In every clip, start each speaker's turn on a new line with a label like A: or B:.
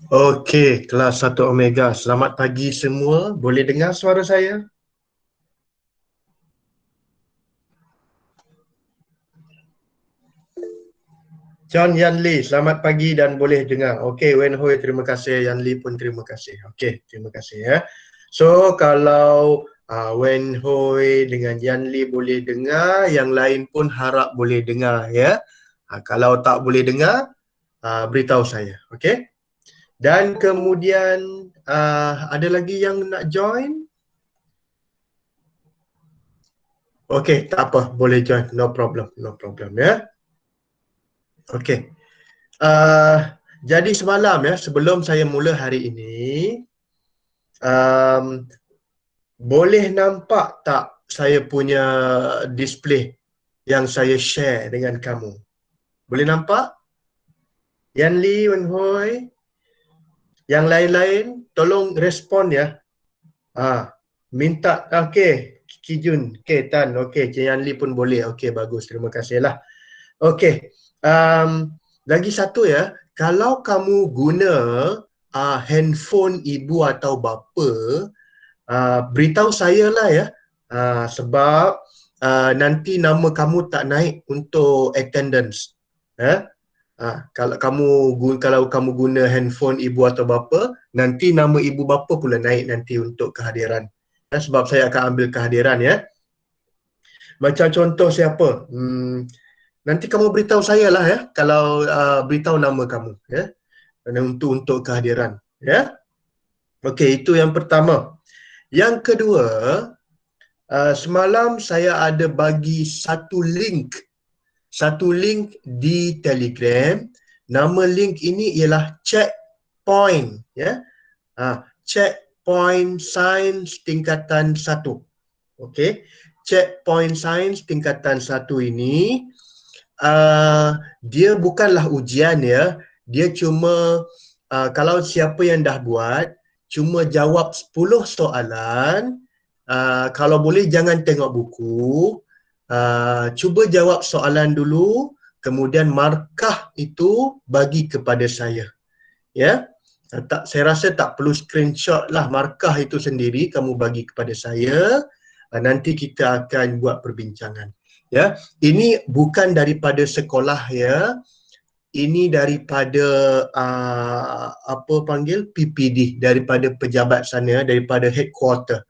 A: Okey, kelas 1 Omega. Selamat pagi semua. Boleh dengar suara saya? John Yan Lee, selamat pagi dan boleh dengar. Okey, Wen Hui, terima kasih. Yan Lee pun terima kasih. Okey, terima kasih ya. So, kalau Wen Hui dengan Yan Lee boleh dengar, yang lain pun harap boleh dengar ya. Kalau tak boleh dengar, beritahu saya. Okey? Dan kemudian ada lagi yang nak join? Okey, tak apa, boleh join, no problem, no problem ya. Okey. Uh, jadi semalam ya, sebelum saya mula hari ini, um, boleh nampak tak saya punya display yang saya share dengan kamu? Boleh nampak? Yan Lee, Wen Hoi, yang lain-lain, tolong respon ya. Minta, okey, Kijun, okey, Tan, okey, Cik Yan Lee pun boleh. Okey, bagus, terima kasihlah. Okey, um, lagi satu ya, kalau kamu guna handphone ibu atau bapa, beritahu saya lah ya, sebab nanti nama kamu tak naik untuk attendance. Eh? Kalau kamu guna handphone ibu atau bapa, nanti nama ibu bapa pula naik nanti untuk kehadiran. Sebab saya akan ambil kehadiran ya. Macam contoh siapa? Nanti kamu beritahu saya lah ya, kalau beritahu nama kamu ya, untuk kehadiran ya. Okey, itu yang pertama. Yang kedua, semalam saya ada bagi satu link di Telegram. Nama link ini ialah Checkpoint ya. Checkpoint Sains tingkatan 1. Okey. Checkpoint Sains tingkatan 1 ini dia bukanlah ujian ya. Dia cuma kalau siapa yang dah buat, cuma jawab 10 soalan. Kalau boleh jangan tengok buku. Cuba jawab soalan dulu, kemudian markah itu bagi kepada saya. Ya. Saya rasa tak perlu screenshot lah, markah itu sendiri kamu bagi kepada saya. Nanti kita akan buat perbincangan. Ya, ini bukan daripada sekolah ya. Ini daripada apa panggil PPD, daripada pejabat sana, daripada headquarter,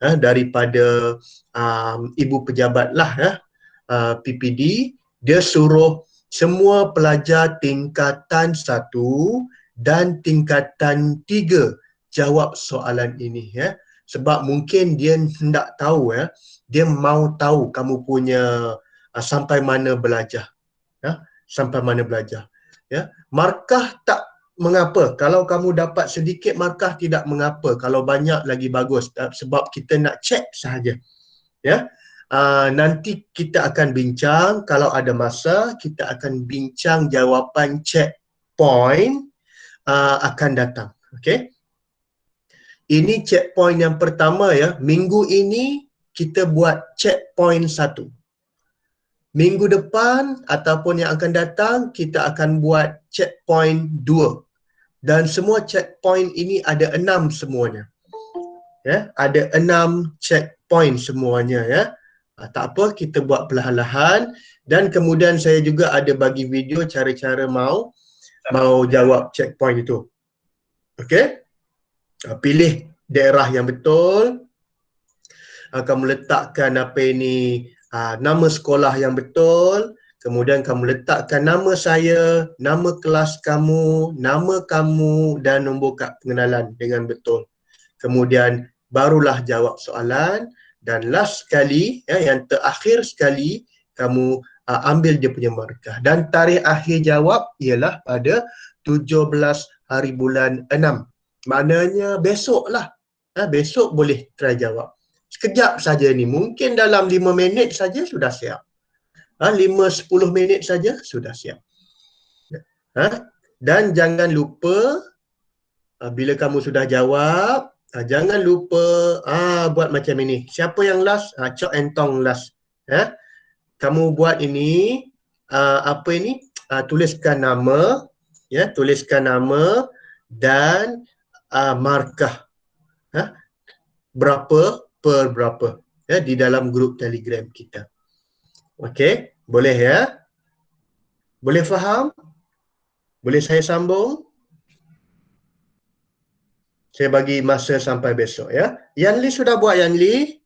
A: daripada ibu pejabat lah ya. PPD dia suruh semua pelajar tingkatan 1 dan tingkatan 3 jawab soalan ini ya. Sebab mungkin dia hendak tahu ya, dia mau tahu kamu punya sampai mana belajar ya, sampai mana belajar ya. Markah tak mengapa, kalau kamu dapat sedikit markah tidak mengapa, kalau banyak lagi bagus, sebab kita nak check sahaja ya. Nanti kita akan bincang, kalau ada masa kita akan bincang jawapan checkpoint akan datang. Okey, ini checkpoint yang pertama ya. Minggu ini kita buat checkpoint 1. Minggu depan ataupun yang akan datang kita akan buat checkpoint 2. Dan semua checkpoint ini ada 6 semuanya. Ya, ada 6 checkpoint semuanya ya. Tak apa, kita buat perlahan-lahan. Dan kemudian saya juga ada bagi video cara-cara mau jawab checkpoint itu. Okey? Pilih daerah yang betul. Kamu letakkan apa ini, nama sekolah yang betul. Kemudian kamu letakkan nama saya, nama kelas kamu, nama kamu dan nombor kad pengenalan dengan betul. Kemudian barulah jawab soalan. Dan last sekali ya, yang terakhir sekali, kamu ambil dia punya markah. Dan tarikh akhir jawab ialah pada 17 hari bulan 6. Maknanya besok lah. Besok boleh try jawab. Sekejap saja ni, mungkin dalam 5 minit saja sudah siap. 5-10 minit saja sudah siap. Dan jangan lupa, bila kamu sudah jawab, jangan lupa buat macam ini. Siapa yang last? Chok and Tong last. Kamu buat ini, apa ini? Tuliskan nama, ya, tuliskan nama dan markah berapa per berapa di dalam grup Telegram kita. Okey, boleh ya? Boleh faham? Boleh saya sambung? Saya bagi masa sampai besok ya. Yan Li sudah buat Yan Li?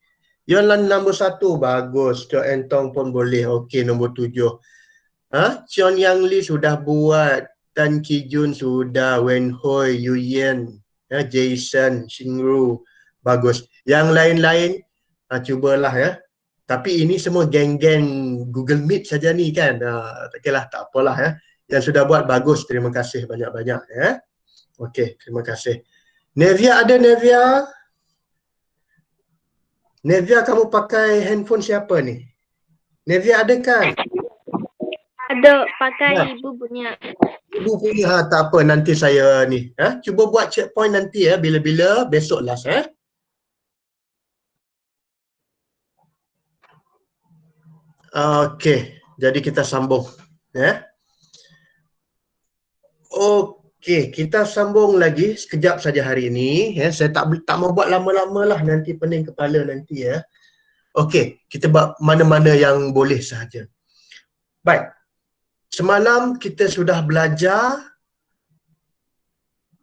A: Yan Lan nombor 1 bagus. Cok Entong pun boleh. Okey, nombor 7. Chion Yang Li sudah buat. Tan Ki Jun sudah. Wen Hui, Yu Yen, Jason, Xingru. Bagus. Yang lain-lain cubalah ya. Tapi ini semua geng-geng Google Meet saja ni kan. Okeylah, tak apalah ya. Yang sudah buat bagus. Terima kasih banyak-banyak ya. Okey, terima kasih. Nevia ada Nevia? Nevia, kamu pakai handphone siapa ni? Nevia ada kan?
B: Ada, pakai ibu punya.
A: Ibu punya, tak apa, nanti saya ni. Cuba buat checkpoint nanti ya, bila-bila besok last . Okey, jadi kita sambung. Okey, kita sambung lagi sekejap saja hari ini. Saya tak mau buat lama-lama lah, nanti pening kepala nanti ya. Okey, kita buat mana-mana yang boleh sahaja. Baik, semalam kita sudah belajar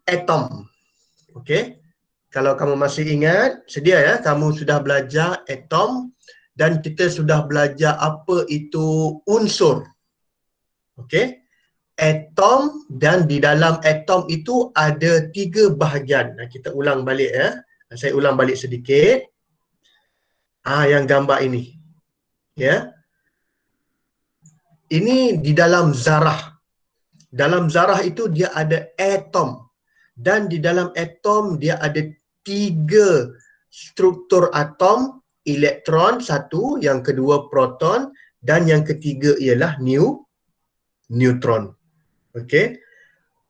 A: atom. Okey, kalau kamu masih ingat, sedia ya, kamu sudah belajar atom dan kita sudah belajar apa itu unsur. Okey, atom, dan di dalam atom itu ada 3 bahagian. Kita ulang balik ya. Saya ulang balik sedikit. Yang gambar ini. Ya. Ini di dalam zarah. Dalam zarah itu dia ada atom. Dan di dalam atom dia ada 3 struktur atom, elektron satu, yang kedua proton, dan yang ketiga ialah neutron. Okey.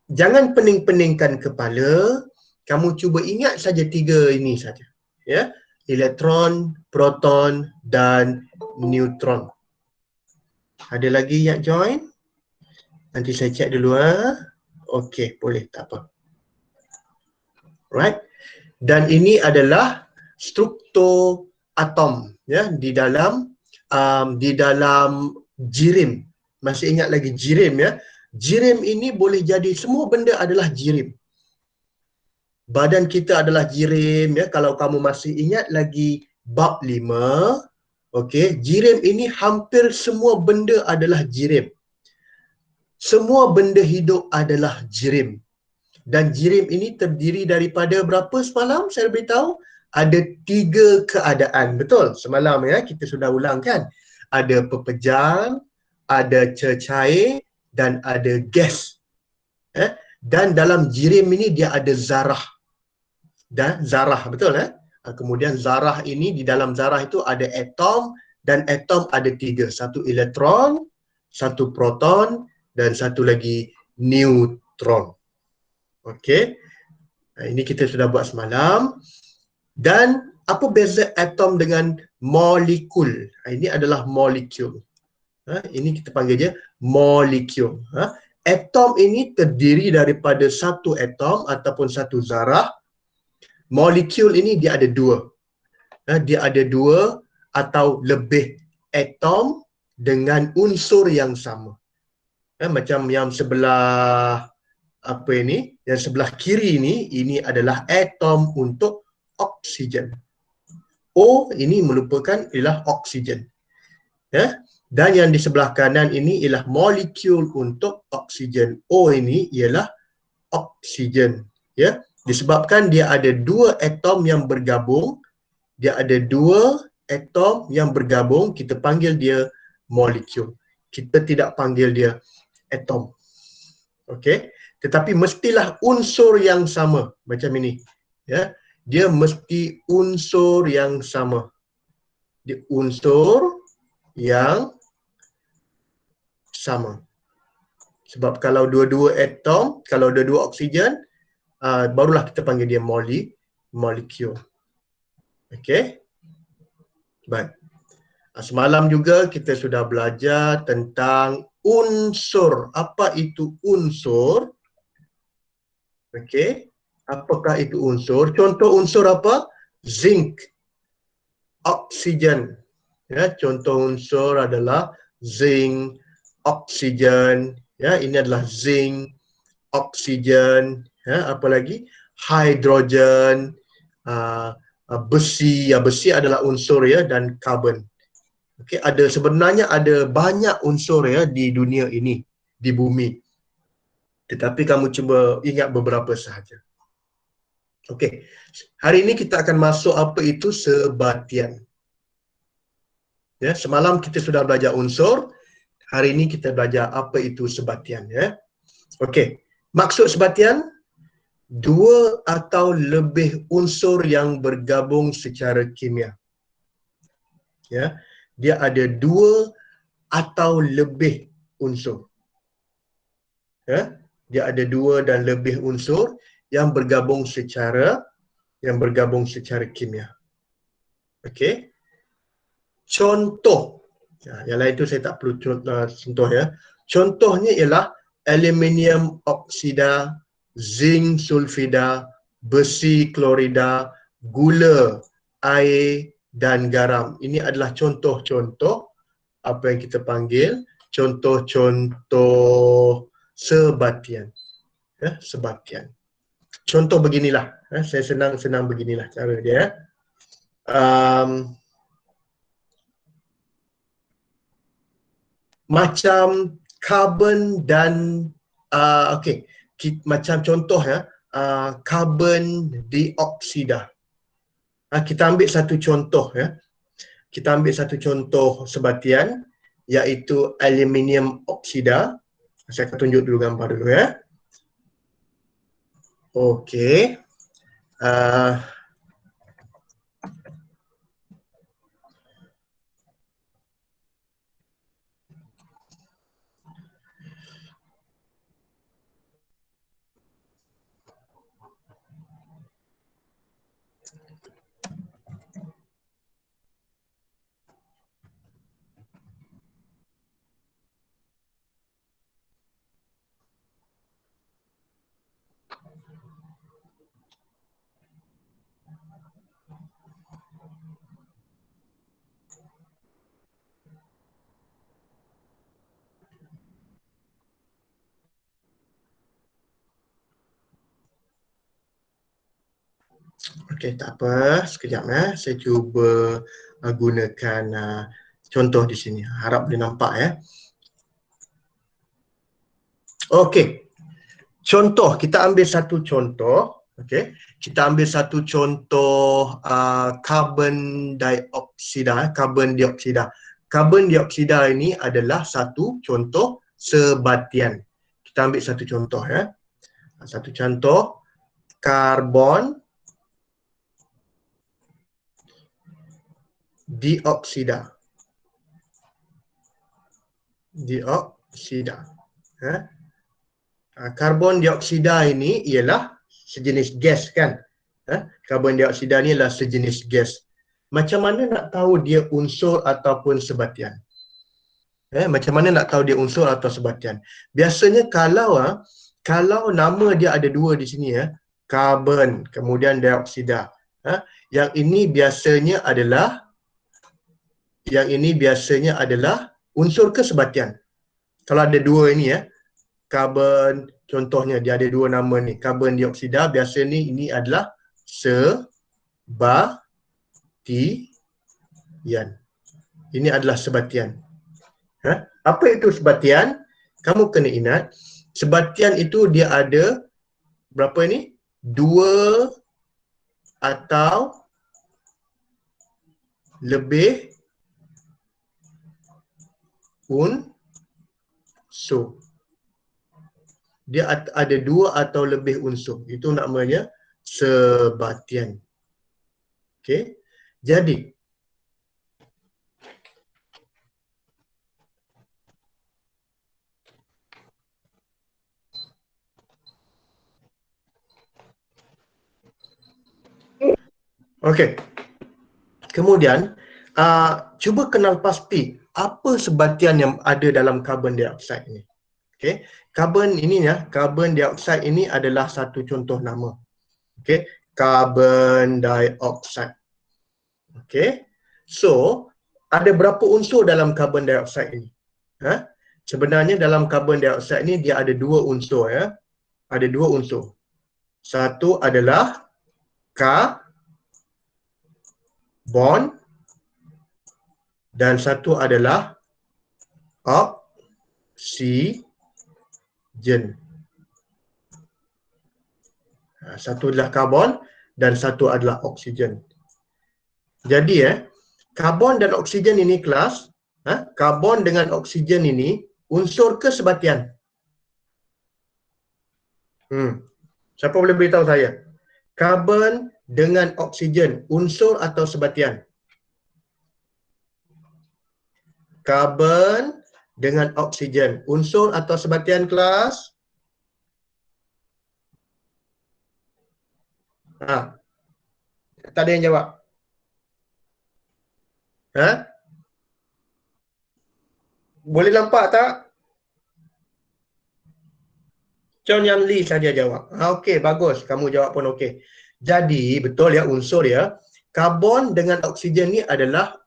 A: Jangan pening-peningkan kepala, kamu cuba ingat saja 3 ini saja. Ya. Elektron, proton dan neutron. Ada lagi yang join? Nanti saya cek dulu Okey, boleh, tak apa. Right. Dan ini adalah struktur atom ya di dalam jirim. Masih ingat lagi jirim ya? Jirim ini boleh jadi semua benda adalah jirim. Badan kita adalah jirim ya. Kalau kamu masih ingat lagi bab 5, okey, jirim ini hampir semua benda adalah jirim. Semua benda hidup adalah jirim. Dan jirim ini terdiri daripada berapa semalam saya beritahu? Ada 3 keadaan. Betul? Semalam ya kita sudah ulang kan? Ada pepejal, ada cecair dan ada gas. Dan dalam jirim ini dia ada zarah. Dan zarah, betul kemudian zarah ini, di dalam zarah itu ada atom, dan atom ada 3. Satu elektron, satu proton, dan satu lagi neutron. Okey. Ini kita sudah buat semalam. Dan apa beza atom dengan molekul? Ini adalah molekul. Ini kita panggil je molekul. Atom ini terdiri daripada satu atom ataupun satu zarah. Molekul ini dia ada 2. Dia ada 2 atau lebih atom dengan unsur yang sama. Macam yang sebelah apa ini? Yang sebelah kiri ini adalah atom untuk oksigen. O ini merupakan ialah oksigen. Dan yang di sebelah kanan ini ialah molekul untuk oksigen. O ini ialah oksigen. Disebabkan dia ada 2 atom yang bergabung, dia ada 2 atom yang bergabung, kita panggil dia molekul. Kita tidak panggil dia atom. Okey, tetapi mestilah unsur yang sama macam ini. Ya, dia mesti unsur yang sama. Dia unsur yang sama. Sebab kalau dua-dua atom, kalau dua-dua oksigen, barulah kita panggil dia molekul. Okey. Baik. Semalam juga kita sudah belajar tentang unsur. Apa itu unsur? Okey. Apakah itu unsur? Contoh unsur apa? Zinc, oksigen. Ya, contoh unsur adalah zinc, oksigen. Ya, ini adalah zinc, oksigen. Ya, apa lagi? Hidrogen, besi. Ya, besi adalah unsur ya, dan karbon. Okey, sebenarnya ada banyak unsur ya di dunia ini, di bumi. Tetapi kamu cuba ingat beberapa sahaja. Okey. Hari ini kita akan masuk apa itu sebatian. Ya, semalam kita sudah belajar unsur, hari ini kita belajar apa itu sebatian ya. Okey. Maksud sebatian, dua atau lebih unsur yang bergabung secara kimia. Ya. Dia ada dua atau lebih unsur. Ya. Dia ada dua dan lebih unsur yang bergabung secara kimia. Okey. Contoh, yang lain tu saya tak perlu contoh ya. Contohnya ialah aluminium oksida, zinc sulfida, besi klorida, gula, air dan garam. Ini adalah contoh-contoh apa yang kita panggil contoh-contoh sebatian. Ya, sebatian. Contoh beginilah, saya senang-senang beginilah cara dia. Macam karbon dan okey, macam contoh ya, karbon dioksida. Kita ambil satu contoh ya. Kita ambil satu contoh sebatian iaitu aluminium oksida. Saya akan tunjuk dulu gambar dulu ya. Okey. Okey, tak apa. Sekejap ya. Saya cuba gunakan contoh di sini. Harap boleh nampak ya. Okey. Contoh, kita ambil satu contoh. Okey. Kita ambil satu contoh karbon dioksida. Karbon dioksida. Karbon dioksida ini adalah satu contoh sebatian. Kita ambil satu contoh ya. Satu contoh karbon dioksida. Dioksida. Karbon dioksida ini ialah sejenis gas kan? Karbon dioksida ni adalah sejenis gas. Macam mana nak tahu dia unsur ataupun sebatian? Macam mana nak tahu dia unsur atau sebatian? Biasanya kalau nama dia ada dua di sini ya, karbon kemudian dioksida. Yang ini biasanya adalah unsur ke sebatian? Kalau ada dua ini ya, karbon, contohnya dia ada dua nama ni, karbon dioksida, biasanya ini adalah sebatian. Ini adalah sebatian. Apa itu sebatian? Kamu kena ingat, sebatian itu dia ada berapa ni? Dua atau lebih unsur. Dia ada dua atau lebih unsur. Itu namanya sebatian. Okey. Jadi okey. Kemudian cuba kenal pasti apa sebatian yang ada dalam karbon dioksida ini. Okey, karbon ini ya, karbon dioksida ini adalah satu contoh nama. Okey, carbon dioxide. Okey. So, ada berapa unsur dalam karbon dioksida ini? Sebenarnya dalam karbon dioksida ini dia ada dua unsur ya. Ada dua unsur. Satu adalah karbon dan satu adalah oksigen. Satu adalah karbon dan satu adalah oksigen. Jadi karbon dan oksigen ini kelas, karbon dengan oksigen ini unsur ke sebatian? Siapa boleh beritahu saya? Karbon dengan oksigen unsur atau sebatian? Karbon dengan oksigen unsur atau sebatian kelas? Tak ada yang jawab. Boleh nampak tak? Chon Yan Lee saja jawab. Okey, bagus. Kamu jawab pun okey. Jadi, betul ya unsur ya. Karbon dengan oksigen ni adalah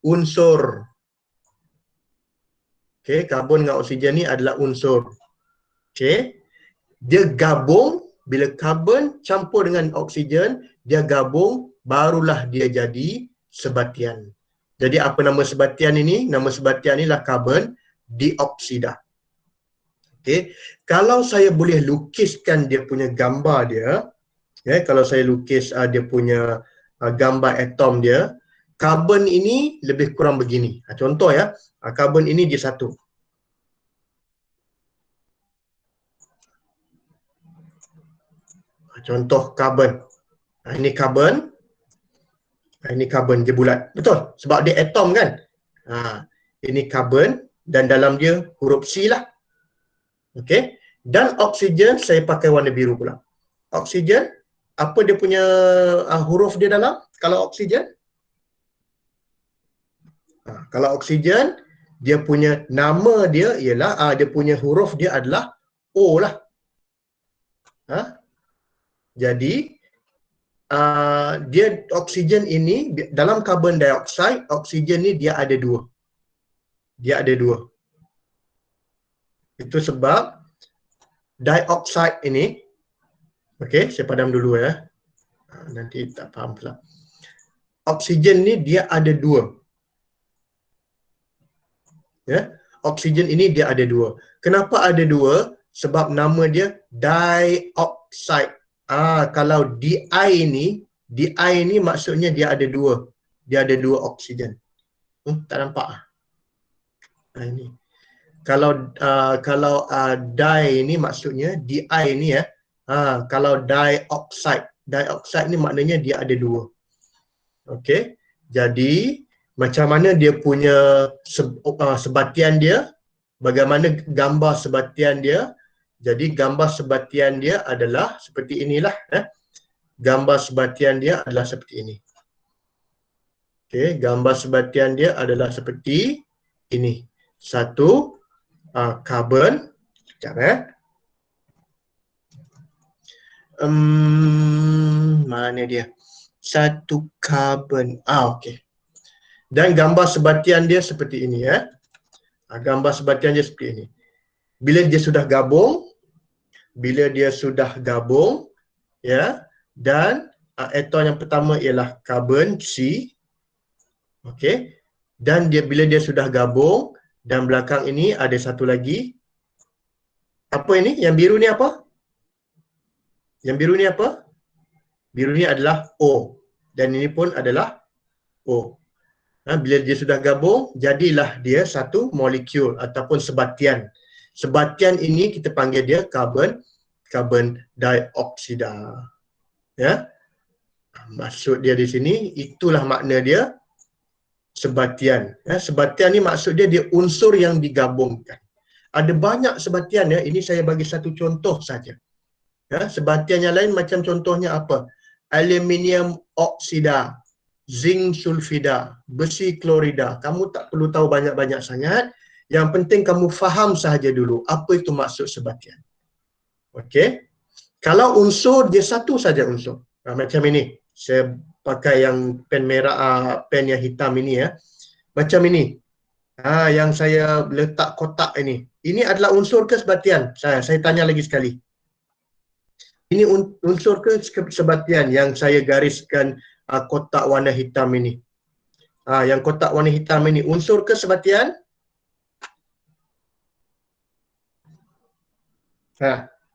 A: unsur. Okey, karbon dengan oksigen ni adalah unsur. Okey. Dia gabung, bila karbon campur dengan oksigen, dia gabung, barulah dia jadi sebatian. Jadi apa nama sebatian ini? Nama sebatian inilah karbon dioksida. Okey. Kalau saya boleh lukiskan dia punya gambar dia, kalau saya lukis dia punya gambar atom dia, karbon ini lebih kurang begini. Contoh ya, karbon ini dia satu. Contoh karbon. Ini karbon. Ini karbon dia bulat. Betul? Sebab dia atom kan? Ini karbon dan dalam dia huruf C lah. Okey. Dan oksigen saya pakai warna biru pula. Oksigen, apa dia punya huruf dia dalam? Kalau oksigen? Kalau oksigen, dia punya nama dia ialah, dia punya huruf dia adalah O lah. Jadi, dia oksigen ini, dalam karbon dioksida, oksigen ni dia ada dua. Dia ada dua. Itu sebab dioksida ini, okey, saya padam dulu ya. Nanti tak faham pula. Oksigen ni dia ada dua. Ya, oksigen ini dia ada dua. Kenapa ada dua? Sebab nama dia dioksida. Kalau Di ini maksudnya dia ada dua. Dia ada dua oksigen. Tak nampak? Ini. Kalau di ini maksudnya Di ini ya. Kalau dioksida. Dioksida ni maknanya dia ada dua. Okey. Jadi macam mana dia punya sebatian dia? Bagaimana gambar sebatian dia? Jadi gambar sebatian dia adalah seperti inilah. Gambar sebatian dia adalah seperti ini. Okey, gambar sebatian dia adalah seperti ini. Satu karbon. Sekejap mana dia? Satu karbon. Okey. Dan gambar sebatian dia seperti ini ya. Gambar sebatian dia seperti ini. Bila dia sudah gabung, ya, dan atom yang pertama ialah karbon C. Okey. Dan bila dia sudah gabung dan belakang ini ada satu lagi. Apa ini? Yang biru ni apa? Yang biru ni apa? Biru ni adalah O. Dan ini pun adalah O. Bila dia sudah gabung, jadilah dia satu molekul ataupun sebatian. Sebatian ini kita panggil dia karbon dioksida. Ya. Maksud dia di sini, itulah makna dia sebatian. Sebatian ni maksud dia unsur yang digabungkan. Ada banyak sebatian ya. Ini saya bagi satu contoh saja. Sebatian yang lain macam contohnya apa? Aluminium oksida, zinc sulfida, besi klorida. Kamu tak perlu tahu banyak-banyak sangat. Yang penting kamu faham sahaja dulu apa itu maksud sebatian. Okey. Kalau unsur dia satu saja unsur. Macam ini. Saya pakai yang pen merah, pen yang hitam ini ya. Macam ini. Yang saya letak kotak ini. Ini adalah unsur ke sebatian? Saya tanya lagi sekali. Ini unsur ke sebatian yang saya gariskan kotak warna hitam ini? Yang kotak warna hitam ini unsur ke sebatian?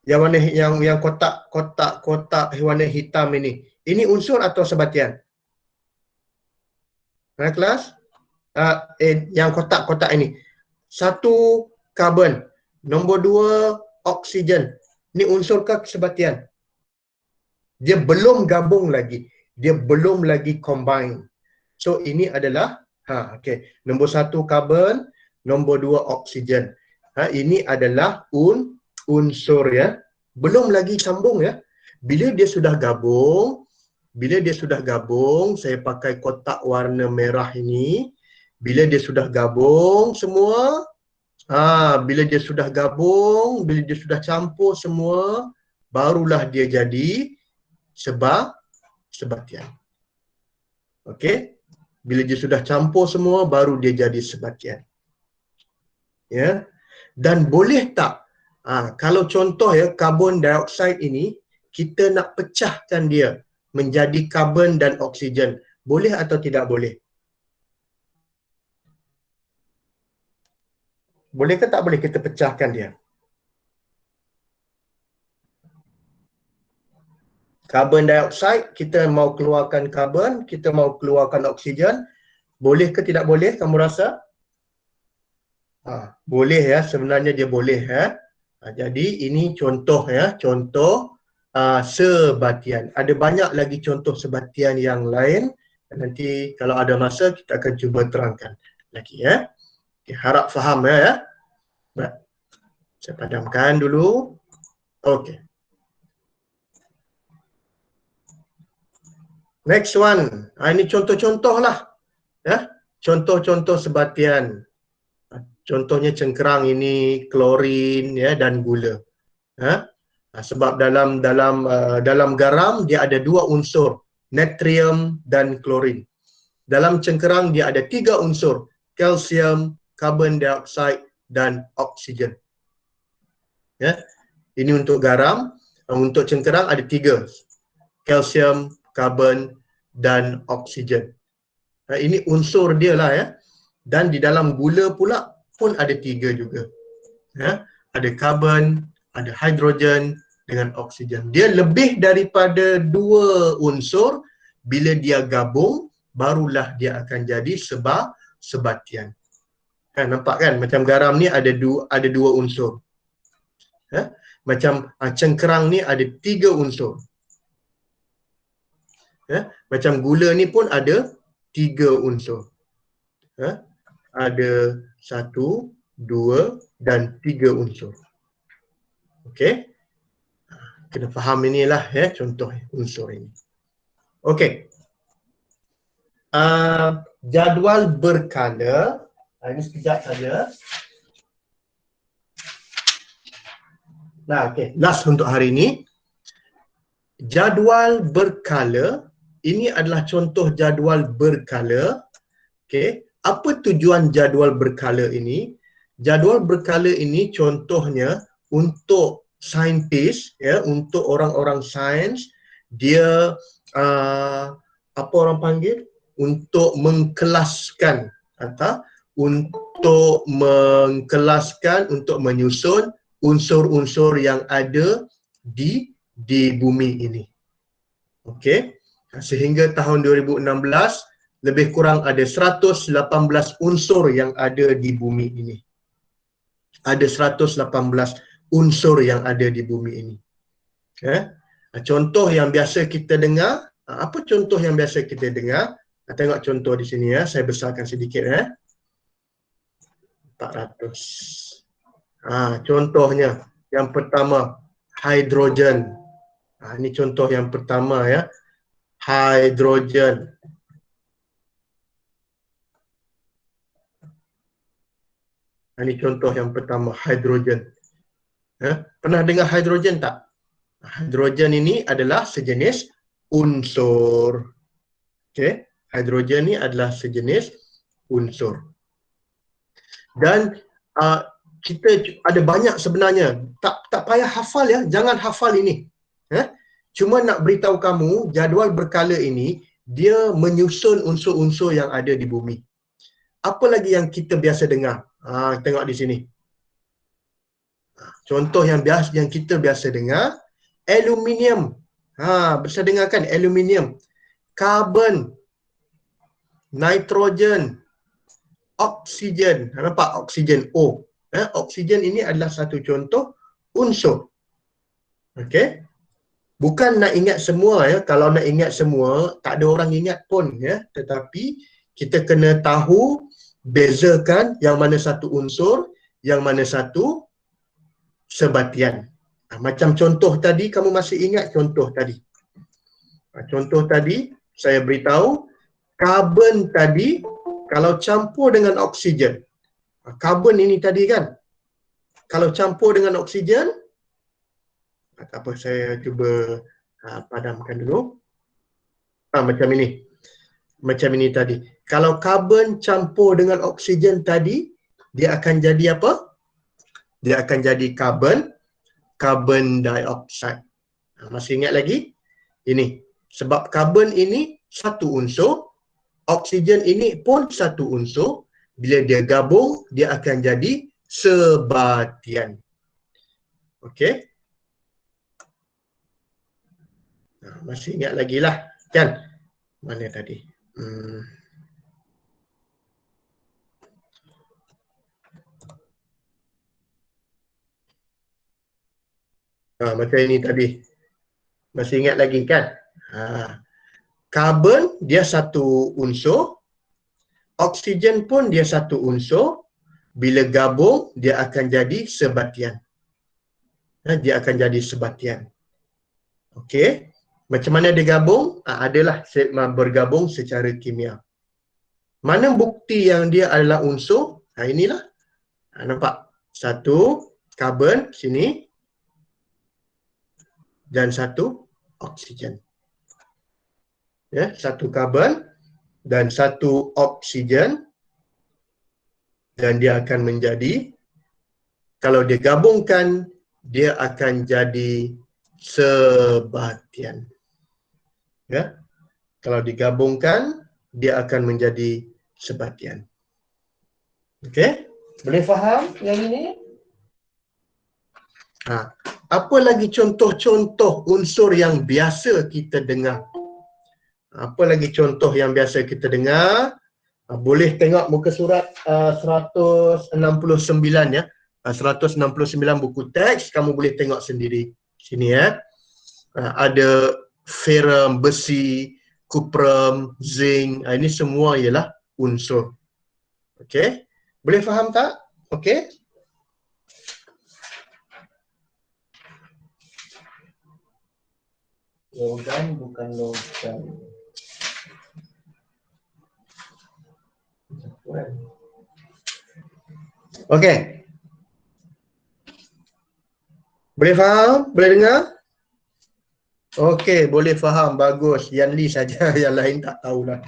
A: Yang kotak warna hitam ini unsur atau sebatian? Kelas? Yang kotak-kotak ini. 1 karbon, nombor 2 oksigen. Ini unsur ke sebatian? Dia belum gabung lagi. Dia belum lagi combine. So ini adalah nombor 1 karbon, nombor 2 oksigen. Ini adalah unsur ya. Belum lagi sambung ya. Bila dia sudah gabung, saya pakai kotak warna merah ini. Bila dia sudah gabung semua, bila dia sudah gabung, bila dia sudah campur semua, barulah dia jadi sebatian. Okey? Bila dia sudah campur semua, baru dia jadi sebatian. Ya. Dan boleh tak kalau contoh ya, karbon dioksida ini kita nak pecahkan dia menjadi karbon dan oksigen. Boleh atau tidak boleh? Boleh ke tak boleh kita pecahkan dia? Karbon dioksida, kita mau keluarkan karbon, kita mau keluarkan oksigen. Boleh ke tidak boleh kamu rasa? Boleh ya, sebenarnya dia boleh ya. Jadi ini contoh ya, contoh sebatian. Ada banyak lagi contoh sebatian yang lain. Nanti kalau ada masa kita akan cuba terangkan lagi ya. Okay, harap faham ya. Baik. Saya padamkan dulu. Okey. Next one. Ini contoh-contoh lah. Ya. Contoh-contoh sebatian. Contohnya cengkerang ini, klorin ya, dan gula. Sebab dalam garam dia ada 2 unsur, natrium dan klorin. Dalam cengkerang dia ada 3 unsur, kalsium, karbon dioksida dan oksigen. Ya. Ini untuk garam. Untuk cengkerang ada 3, kalsium, karbon dan oksigen. Ini unsur dia lah ya. Dan di dalam gula pula pun ada 3 juga. Ya. Ada karbon, ada hidrogen dengan oksigen. Dia lebih daripada 2 unsur. Bila dia gabung, barulah dia akan jadi sebatian. Nampak kan? Macam garam ni ada 2 unsur. Macam cengkerang ni ada 3 unsur. Macam gula ni pun ada 3 unsur. Ada 1, 2 dan 3 unsur. Okey. Kena faham inilah ya, contoh unsur ini. Okey. Jadual berkala. Ini sekejap saja. Okey. Last untuk hari ini. Jadual berkala. Ini adalah contoh jadual berkala. Okey. Apa tujuan jadual berkala ini? Jadual berkala ini contohnya untuk saintis ya, untuk orang-orang sains, dia apa orang panggil, untuk mengkelaskan untuk menyusun unsur-unsur yang ada di bumi ini. Okey. Sehingga tahun 2016 lebih kurang ada 118 unsur yang ada di bumi ini. Ada 118 unsur yang ada di bumi ini. Contoh yang biasa kita dengar, apa contoh yang biasa kita dengar? Tengok contoh di sini ya, saya besarkan sedikit 400. Contohnya yang pertama hidrogen. Ini contoh yang pertama ya. Hidrogen. Ini contoh yang pertama, hidrogen. Pernah dengar hidrogen tak? Hidrogen ini adalah sejenis unsur. Okey, hidrogen ini adalah sejenis unsur. Dan kita ada banyak sebenarnya. Tak payah hafal ya, jangan hafal ini. Cuma nak beritahu kamu, jadual berkala ini dia menyusun unsur-unsur yang ada di bumi. Apa lagi yang kita biasa dengar? Tengok di sini. Contoh yang kita biasa dengar, aluminium. Bisa dengar kan aluminium, karbon, nitrogen, oksigen. Nampak oksigen O. Oksigen ini adalah satu contoh unsur. Okey. Bukan nak ingat semua ya. Kalau nak ingat semua, tak ada orang ingat pun ya. Tetapi kita kena tahu bezakan yang mana satu unsur, yang mana satu sebatian. Macam contoh tadi, kamu masih ingat contoh tadi? Contoh tadi saya beritahu, karbon tadi kalau campur dengan oksigen. Karbon ini tadi kan, kalau campur dengan oksigen, tak apa, saya cuba padamkan dulu. Macam ini. Macam ini tadi. Kalau karbon campur dengan oksigen tadi, dia akan jadi apa? Dia akan jadi carbon dioxide. Masih ingat lagi? Ini. Sebab karbon ini satu unsur, oksigen ini pun satu unsur. Bila dia gabung, dia akan jadi sebatian. Okey? Masih ingat lagi lah, kan? Mana tadi? Macam ini tadi. Masih ingat lagi kan? Karbon dia satu unsur, oksigen pun dia satu unsur. Bila gabung, dia akan jadi sebatian. Dia akan jadi sebatian. Okey. Macam mana dia gabung? Adalah bergabung secara kimia. Mana bukti yang dia adalah unsur? Inilah. Nampak? Satu karbon sini dan satu oksigen. Ya, satu karbon dan satu oksigen, dan dia akan menjadi, kalau dia gabungkan, dia akan jadi sebatian. Ya, kalau digabungkan, dia akan menjadi sebatian. Okey, boleh faham yang ini? Apa lagi contoh-contoh unsur yang biasa kita dengar? Apa lagi contoh yang biasa kita dengar? Boleh tengok muka surat 169 ya. 169 buku teks, kamu boleh tengok sendiri sini ya. Ada ferrum, besi, kuprum, zinc. Ini semua ialah unsur. Okey? Boleh faham tak? Okey? Logam bukan logam. Okey. Boleh faham? Boleh dengar? Okey, boleh faham. Bagus. Yan Lee saja, yang lain tak tahulah.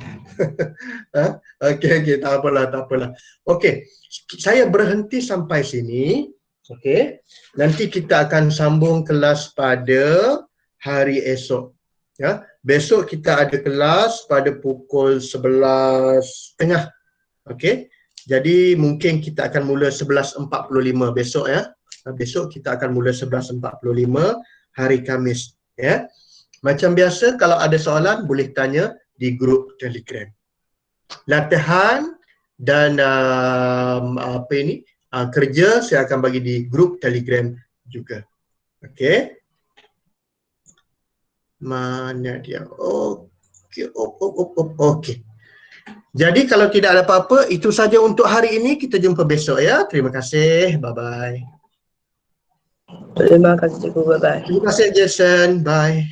A: Okey, tak apalah. Okey, saya berhenti sampai sini. Okey. Nanti kita akan sambung kelas pada hari esok. Ya, besok kita ada kelas pada pukul 11.30. Okey. Jadi mungkin kita akan mula 11.45 besok ya. Besok kita akan mula 11.45 hari Khamis ya. Macam biasa, kalau ada soalan boleh tanya di grup Telegram. Latihan dan kerja saya akan bagi di grup Telegram juga. Okey. Mana dia? Okey. Okey. Jadi kalau tidak ada apa-apa, itu saja untuk hari ini. Kita jumpa besok ya. Terima kasih. Bye-bye.
C: Terima kasih cikgu. Bye-bye.
A: Terima kasih Jason. Bye.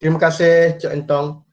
A: Terima kasih Cik Entong.